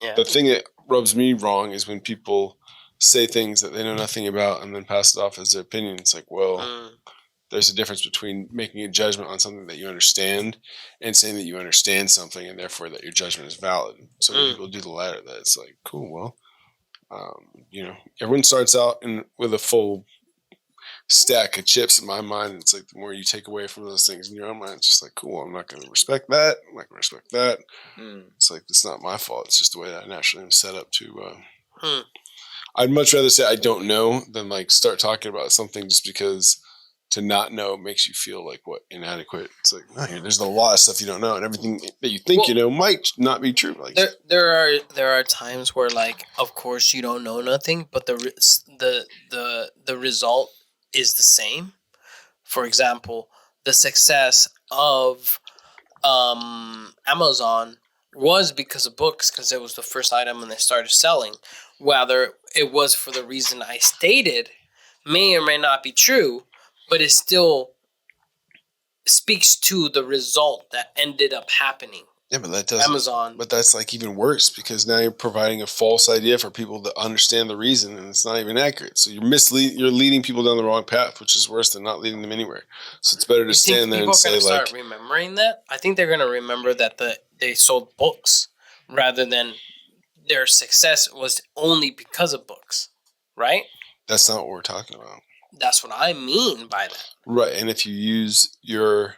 Yeah. The thing that rubs me wrong is when people say things that they know nothing about and then pass it off as their opinion. It's like, well, there's a difference between making a judgment on something that you understand and saying that you understand something and therefore that your judgment is valid. So when people do the latter, that it's like, cool, well, everyone starts out with a full stack of chips in my mind. It's like the more you take away from those things in your own mind, it's just like, cool, I'm not going to respect that. I'm not going to respect that. It's like, it's not my fault. It's just the way that I naturally am set up to. I'd much rather say I don't know than like start talking about something just because to not know makes you feel like inadequate. It's like, no, there's a lot of stuff you don't know, and everything that you think you know might not be true. Like there are times where, like, of course you don't know nothing, but the result is the same. For example, the success of Amazon was because of books, because it was the first item and they started selling. Whether it was for the reason I stated may or may not be true, but it still speaks to the result that ended up happening. Yeah, but that doesn't. Amazon. But that's like even worse because now you're providing a false idea for people to understand the reason, and it's not even accurate. So you're leading people down the wrong path, which is worse than not leading them anywhere. So it's better to stand there and say, like, people are going to start remembering that. I think they're going to remember that they sold books rather than their success was only because of books, right? That's not what we're talking about. That's what I mean by that. Right, and if you use your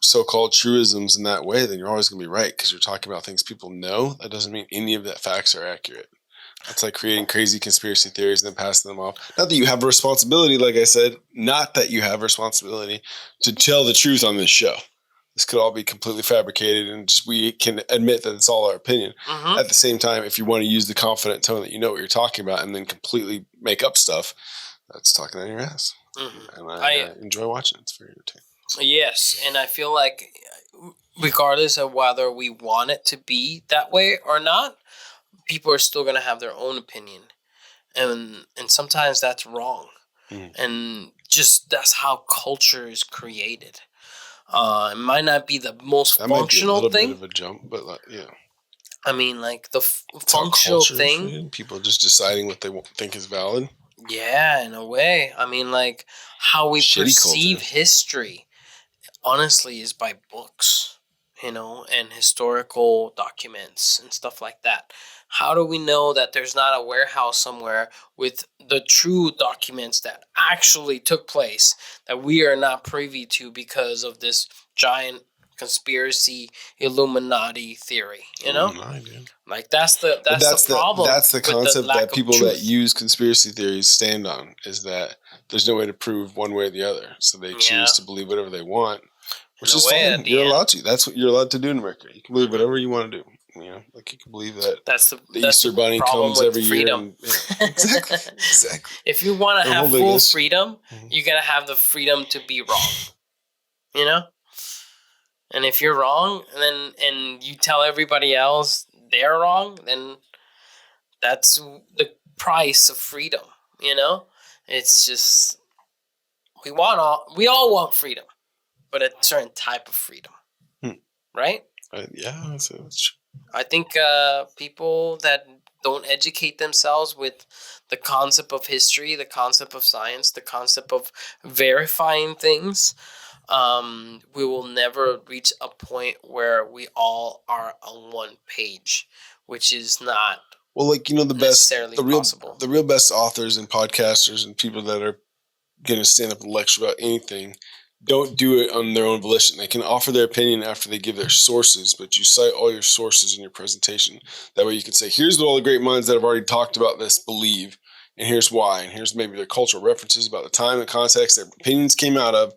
so-called truisms in that way, then you're always going to be right because you're talking about things people know. That doesn't mean any of that facts are accurate. That's like creating crazy conspiracy theories and then passing them off. Not that you have a responsibility, like I said, not that you have a responsibility to tell the truth on this show. This could all be completely fabricated and just we can admit that it's all our opinion. At the same time, if you want to use the confident tone that you know what you're talking about and then completely make up stuff, that's talking out your ass. And I enjoy watching it. It's very entertaining. Yes, and I feel like regardless of whether we want it to be that way or not, people are still going to have their own opinion. And sometimes that's wrong. And just that's how culture is created. It might not be the most functional thing. Bit of a jump, but yeah. I mean, like the functional thing. People just deciding what they think is valid. Yeah, in a way. I mean, like how we perceive history, honestly, is by books, and historical documents and stuff like that. How do we know that there's not a warehouse somewhere with the true documents that actually took place that we are not privy to because of this giant conspiracy Illuminati theory? Like that's the problem. That's the concept that people that use conspiracy theories stand on, is that there's no way to prove one way or the other, so they choose to believe whatever they want, which is fine. You're allowed to. That's what you're allowed to do in America. You can believe whatever you want to do. Like you can believe that the Easter Bunny comes every year. And, exactly. If you want to have full freedom, you gotta have the freedom to be wrong. And if you're wrong, and you tell everybody else they're wrong, then that's the price of freedom. It's just we all want freedom, but a certain type of freedom, right? Yeah, that's true. I think people that don't educate themselves with the concept of history, the concept of science, the concept of verifying things, we will never reach a point where we all are on one page, which is not possible. The real best authors and podcasters and people that are going to stand up and lecture about anything don't do it on their own volition. They can offer their opinion after they give their sources, but you cite all your sources in your presentation. That way you can say, here's what all the great minds that have already talked about this believe, and here's why, and here's maybe their cultural references about the time and context their opinions came out of,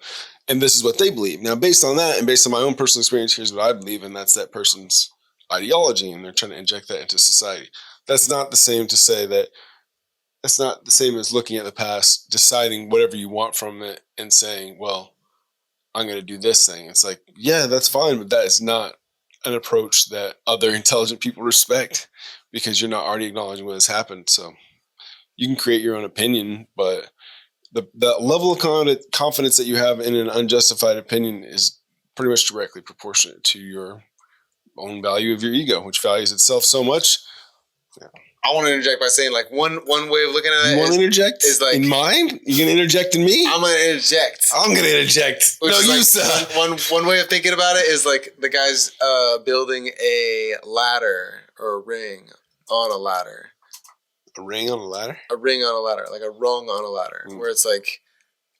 and this is what they believe. Now, based on that and based on my own personal experience, here's what I believe, and that's that person's ideology, and they're trying to inject that into society. That's not the same to say that that's not the same as looking at the past, deciding whatever you want from it, and saying, well, I'm going to do this thing. It's like, yeah, that's fine, but that is not an approach that other intelligent people respect because you're not already acknowledging what has happened. So you can create your own opinion, but the level of confidence that you have in an unjustified opinion is pretty much directly proportionate to your own value of your ego, which values itself so much I want to interject by saying, like, one way of looking at it. You want to interject? Is like, in mine? You gonna interject in me? I'm gonna interject. I'm gonna interject. Which no, is you like, sir. One way of thinking about it is like the guy's building a ladder or a ring on a ladder. A ring on a ladder? A ring on a ladder, like a rung on a ladder, where it's like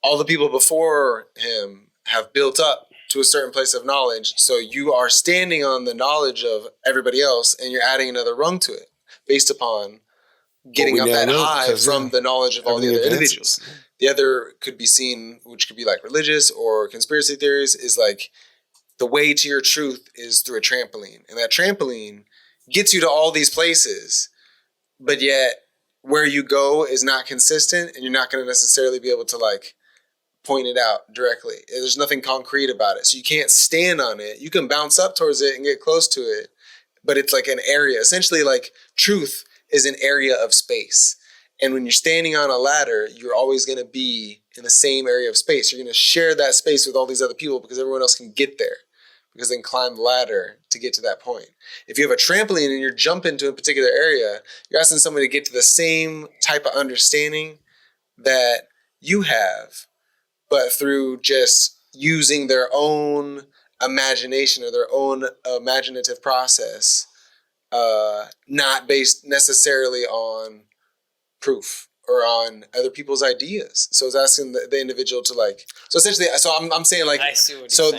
all the people before him have built up to a certain place of knowledge. So you are standing on the knowledge of everybody else, and you're adding another rung to it based upon getting up that high from the knowledge of all the other individuals. The other could be seen, which could be like religious or conspiracy theories, is like the way to your truth is through a trampoline. And that trampoline gets you to all these places, but yet where you go is not consistent, and you're not going to necessarily be able to like point it out directly. There's nothing concrete about it. So you can't stand on it. You can bounce up towards it and get close to it, but it's like an area. Essentially, like truth is an area of space. And when you're standing on a ladder, you're always going to be in the same area of space. You're going to share that space with all these other people because everyone else can get there, because they can climb the ladder to get to that point. If you have a trampoline and you're jumping to a particular area, you're asking somebody to get to the same type of understanding that you have, but through just using their own imagination or their own imaginative process, not based necessarily on proof or on other people's ideas. So it's asking the individual to like. So essentially, so I'm saying like. I see what you're so saying.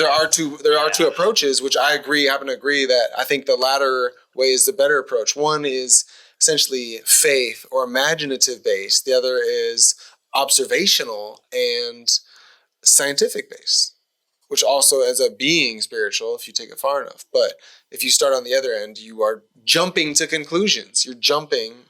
there are two approaches, which I happen to agree that I think the latter way is the better approach. One is essentially faith or imaginative based. The other is observational and scientific based, which also ends up being spiritual if you take it far enough. But if you start on the other end, you are jumping to conclusions. You're jumping,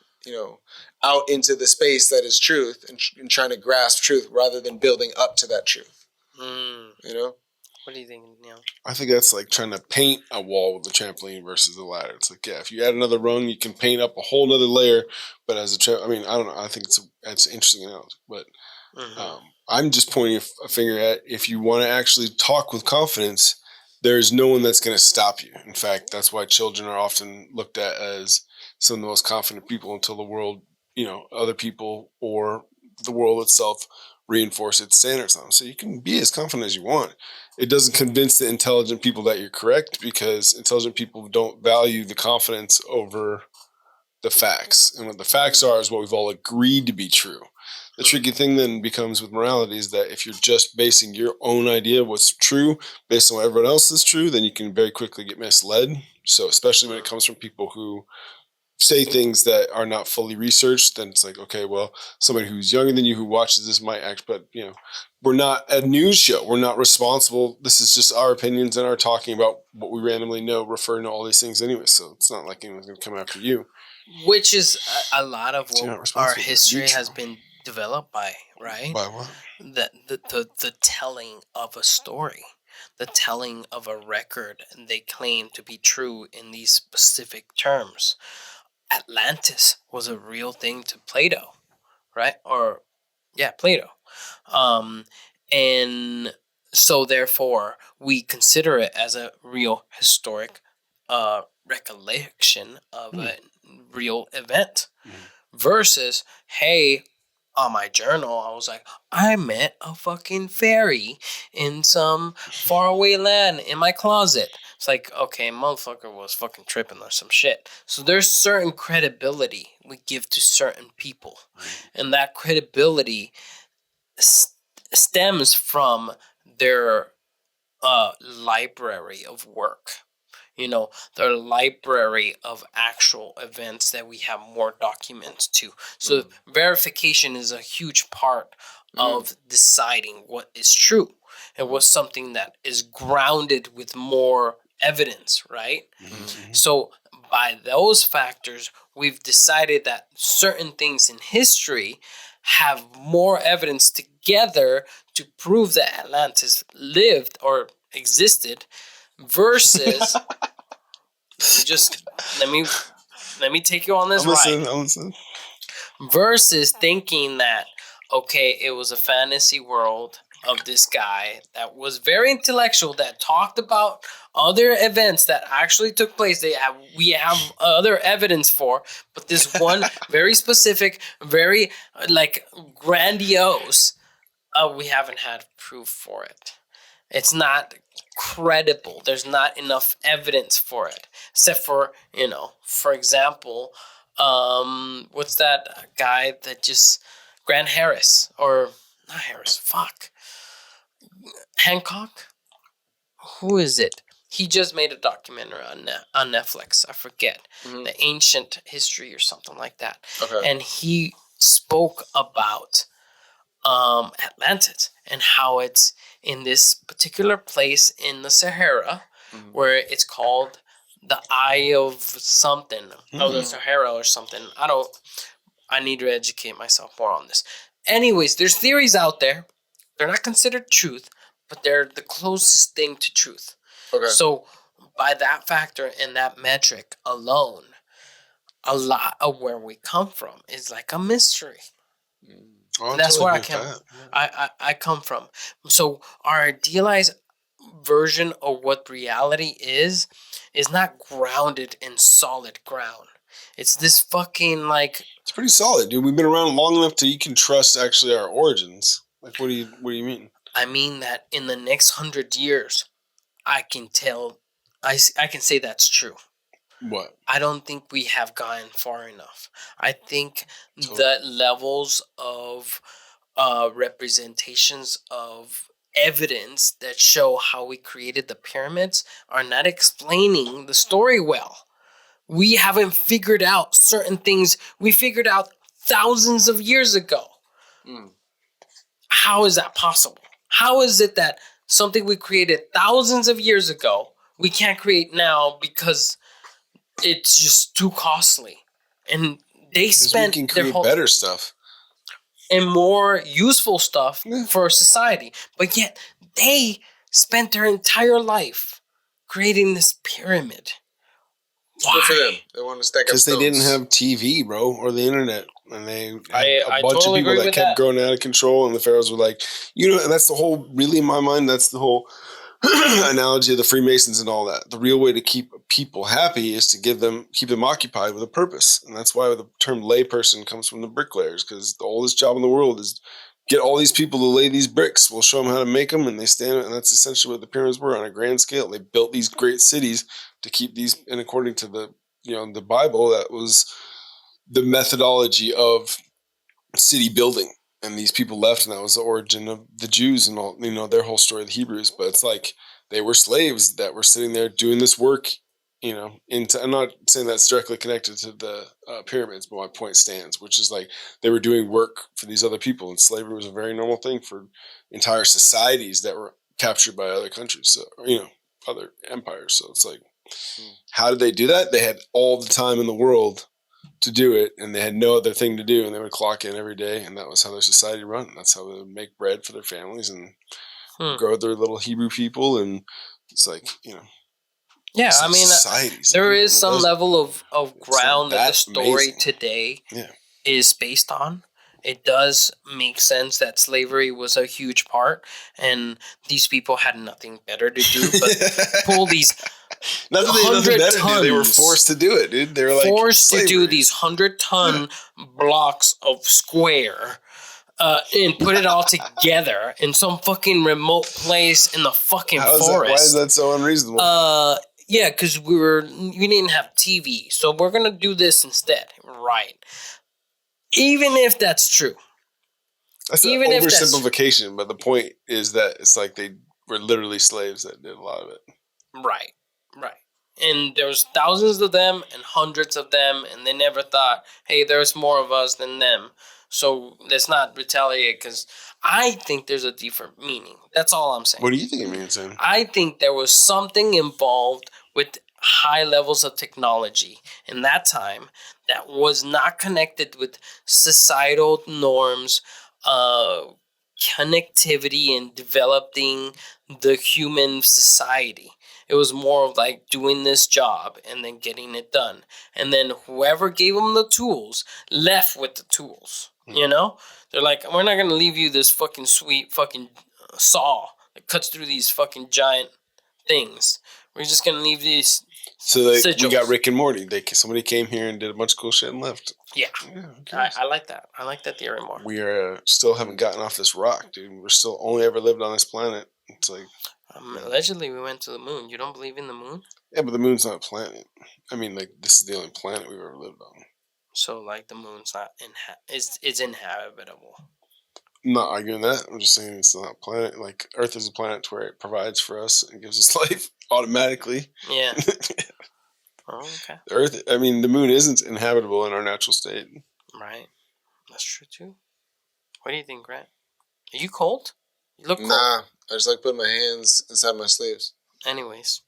out into the space that is truth and trying to grasp truth rather than building up to that truth. What do you think, Neal? I think that's like trying to paint a wall with a trampoline versus a ladder. It's like, if you add another rung, you can paint up a whole nother layer. But as I don't know. I think it's an interesting analogy. But I'm just pointing a finger at, if you want to actually talk with confidence, there's no one that's going to stop you. In fact, that's why children are often looked at as some of the most confident people until the world, other people or the world itself reinforce its standards on them. So you can be as confident as you want. It doesn't convince the intelligent people that you're correct, because intelligent people don't value the confidence over the facts. And what the facts are is what we've all agreed to be true. The tricky thing then becomes with morality is that if you're just basing your own idea of what's true based on what everyone else is true, then you can very quickly get misled. So especially when it comes from people who say things that are not fully researched, then it's like, okay, well, somebody who's younger than you who watches this might act, but we're not a news show. We're not responsible. This is just our opinions and our talking about what we randomly know, referring to all these things anyway. So it's not like anyone's going to come after you. Which is a lot of what our history has been developed by, right? By what? The telling of a story, the telling of a record, and they claim to be true in these specific terms. Atlantis was a real thing to Plato, right? Plato. And so therefore we consider it as a real historic recollection of a real event. Versus, hey, on my journal, I was like, I met a fucking fairy in some faraway land in my closet. It's like, okay, motherfucker was fucking tripping or some shit. So there's certain credibility we give to certain people. And that credibility stems from their library of work. Their library of actual events that we have more documents to. So verification is a huge part of deciding what is true and what's something that is grounded with more evidence, right? So by those factors, we've decided that certain things in history have more evidence together to prove that Atlantis lived or existed versus let me take you on this ride. Versus thinking that, okay, it was a fantasy world of this guy that was very intellectual, that talked about other events that actually took place. We have other evidence for, but this one very specific, very like grandiose, we haven't had proof for it. It's not credible. There's not enough evidence for it, except for, for example, what's that guy that just Grant Harris, or not Harris? Fuck, Hancock. Who is it? He just made a documentary on Netflix. I forget, the ancient history or something like that. Okay. And he spoke about Atlantis and how it's in this particular place in the Sahara, where it's called the Eye of something, of the Sahara or something. I need to educate myself more on this. Anyways, there's theories out there. They're not considered truth, but they're the closest thing to truth. Okay. So by that factor and that metric alone, a lot of where we come from is like a mystery. That's where I come from. So our idealized version of what reality is not grounded in solid ground. It's this fucking like... It's pretty solid, dude. We've been around long enough that you can trust actually our origins. Like, what do you mean? I mean that in the next 100 years, I can tell, I can say that's true. What? I don't think we have gone far enough. I think the levels of representations of evidence that show how we created the pyramids are not explaining the story well. We haven't figured out certain things we figured out thousands of years ago. How is that possible? How is it that something we created thousands of years ago we can't create now because it's just too costly? And they spent we can create better stuff and more useful stuff for society, but yet they spent their entire life creating this pyramid. Why? Good for them. They want to stack up because stones. they didn't have TV, bro, or the internet, and they had I a bunch totally of people agree that with kept that. growing out of control, and the pharaohs were like, and that's the whole, really in my mind, that's the whole analogy of the Freemasons and all that. The real way to keep people happy is to keep them occupied with a purpose, and that's why the term layperson comes from the bricklayers, because the oldest job in the world is get all these people to lay these bricks. We'll show them how to make them, and they stand. And that's essentially what the pyramids were on a grand scale. They built these great cities to keep these, and according to the the Bible, that was the methodology of city building. And these people left, and that was the origin of the Jews and all, their whole story of the Hebrews. But it's like they were slaves that were sitting there doing this work, I'm not saying that's directly connected to the pyramids, but my point stands, which is like they were doing work for these other people, and slavery was a very normal thing for entire societies that were captured by other countries, so, other empires. So it's like, how did they do that? They had all the time in the world to do it, and they had no other thing to do, and they would clock in every day, and that was how their society run. That's how they would make bread for their families and grow their little Hebrew people, and it's like, yeah, I mean, there is some level of ground that the story today is based on. It does make sense that slavery was a huge part, and these people had nothing better to do but pull these Not that they had nothing better to do. They were forced to do it, dude. They were like forced to do these 100-ton blocks of square and put it all together in some fucking remote place in the fucking forest. Why is that so unreasonable? Yeah, because we didn't have TV, so we're gonna do this instead, right? Even if that's true, that's an oversimplification. But the point is that it's like they were literally slaves that did a lot of it. Right. And there was thousands of them and hundreds of them, and they never thought, hey, there's more of us than them, so let's not retaliate, because I think there's a different meaning. That's all I'm saying. What do you think it means, then? I think there was something involved with high levels of technology in that time that was not connected with societal norms, connectivity, and developing the human society. It was more of like doing this job and then getting it done. And then whoever gave them the tools left with the tools. They're like, we're not going to leave you this fucking sweet fucking saw that cuts through these fucking giant things. We're just gonna leave these. So we got Rick and Morty. Somebody came here and did a bunch of cool shit and left. Yeah, I like that. I like that theory more. We are still haven't gotten off this rock, dude. We're still only ever lived on this planet. It's like allegedly we went to the moon. You don't believe in the moon? Yeah, but the moon's not a planet. I mean, like this is the only planet we've ever lived on. So like the moon's not it's inhabitable. I'm not arguing that. I'm just saying it's not a planet. Like Earth is a planet where it provides for us and gives us life automatically. Yeah. Oh, okay. The moon isn't inhabitable in our natural state. Right. That's true too. What do you think, Grant? Are you cold? You look cold. Nah, I just like putting my hands inside my sleeves. Anyways,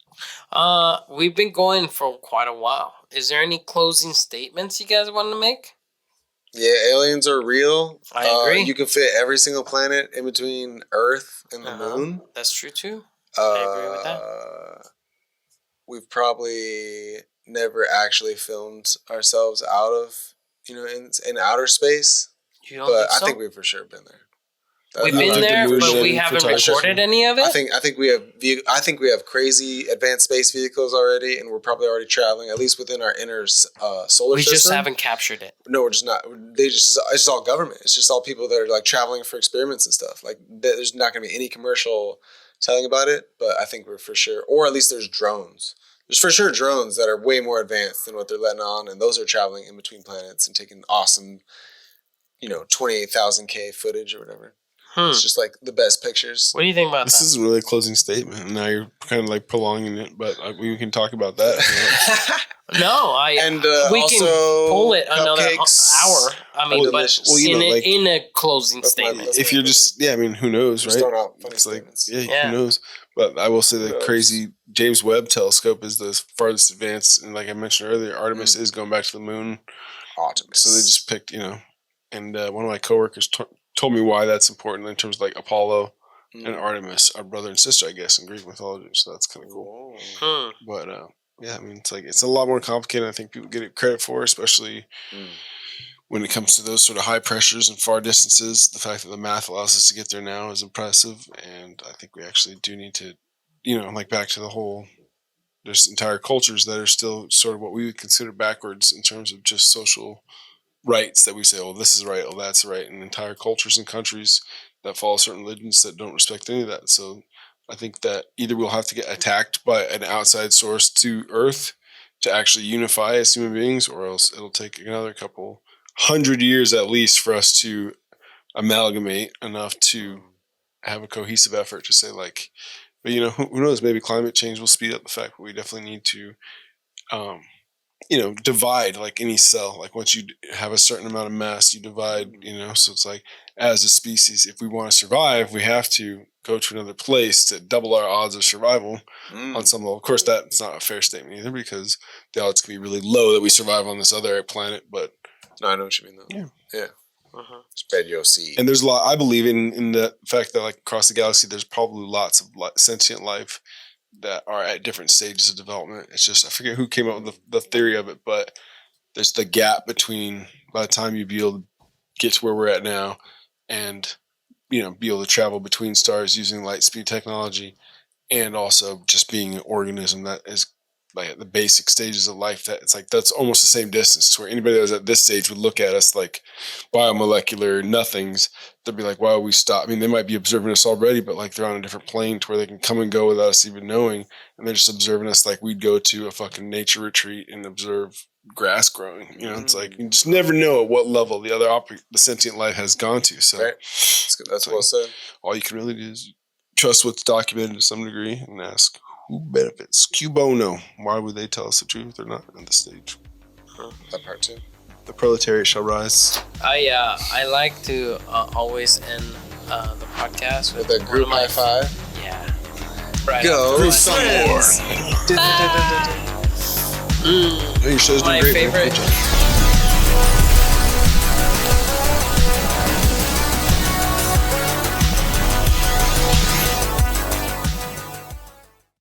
we've been going for quite a while. Is there any closing statements you guys want to make? Yeah, aliens are real. I agree. You can fit every single planet in between Earth and the moon. That's true too. I agree with that. We've probably never actually filmed ourselves out of, in outer space. You don't think so? I think we've for sure been there. We've been there, but we haven't recorded any of it. I think we have crazy advanced space vehicles already, and we're probably already traveling at least within our inner solar system. We just haven't captured it. No, we're just not. It's just all government. It's just all people that are like traveling for experiments and stuff. Like there's not going to be any commercial telling about it, but I think we're for sure, or at least there's drones. There's for sure drones that are way more advanced than what they're letting on, and those are traveling in between planets and taking awesome, 28,000K footage or whatever. It's just like the best pictures. What do you think about this? This is really a closing statement. Now you're kind of like prolonging it, but we can talk about that. No, we also can pull it another hour. I mean, in a closing statement. If you're just, who knows, right? It's like, who knows? But I will say the crazy James Webb telescope is the farthest advanced, and like I mentioned earlier, Artemis is going back to the moon. Artemis. So they just picked, and one of my coworkers told me why that's important in terms of like Apollo and Artemis are brother and sister, I guess, in Greek mythology. So that's kind of cool. But it's a lot more complicated than I think people get it credit for, especially when it comes to those sort of high pressures and far distances. The fact that the math allows us to get there now is impressive, and I think we actually do need to, back to the whole. There's entire cultures that are still sort of what we would consider backwards in terms of just social rights that we say, oh, this is right, oh, that's right, and entire cultures and countries that follow certain religions that don't respect any of that. So I think that either we'll have to get attacked by an outside source to Earth to actually unify as human beings, or else it'll take another couple 100 years at least for us to amalgamate enough to have a cohesive effort to say like, but who knows, maybe climate change will speed up the fact that we definitely need to divide like any cell. Like once you have a certain amount of mass, you divide, so it's like as a species, if we want to survive, we have to go to another place to double our odds of survival on some level. Of course, that's not a fair statement either because the odds can be really low that we survive on this other planet, but no, I know what you mean though. Yeah. Spread your seed. And there's a lot, I believe in the fact that like across the galaxy, there's probably lots of sentient life that are at different stages of development. It's just, I forget who came up with the theory of it, but there's the gap between by the time you be able to get to where we're at now and, be able to travel between stars using light speed technology and also just being an organism that is like at the basic stages of life, that it's like, that's almost the same distance to where anybody that was at this stage would look at us like biomolecular nothings. They'd be like, why would we stop? I mean, they might be observing us already, but like they're on a different plane to where they can come and go without us even knowing. And they're just observing us like we'd go to a fucking nature retreat and observe grass growing. It's like, you just never know at what level the sentient life has gone to. So right. That's well said. All you can really do is trust what's documented to some degree and ask, who benefits? Q bono. Why would they tell us the truth or not at this stage? That part too. The proletariat shall rise. I like to always end the podcast with a group high five. Yeah. Right. Go some more. Your show's been my great. favorite.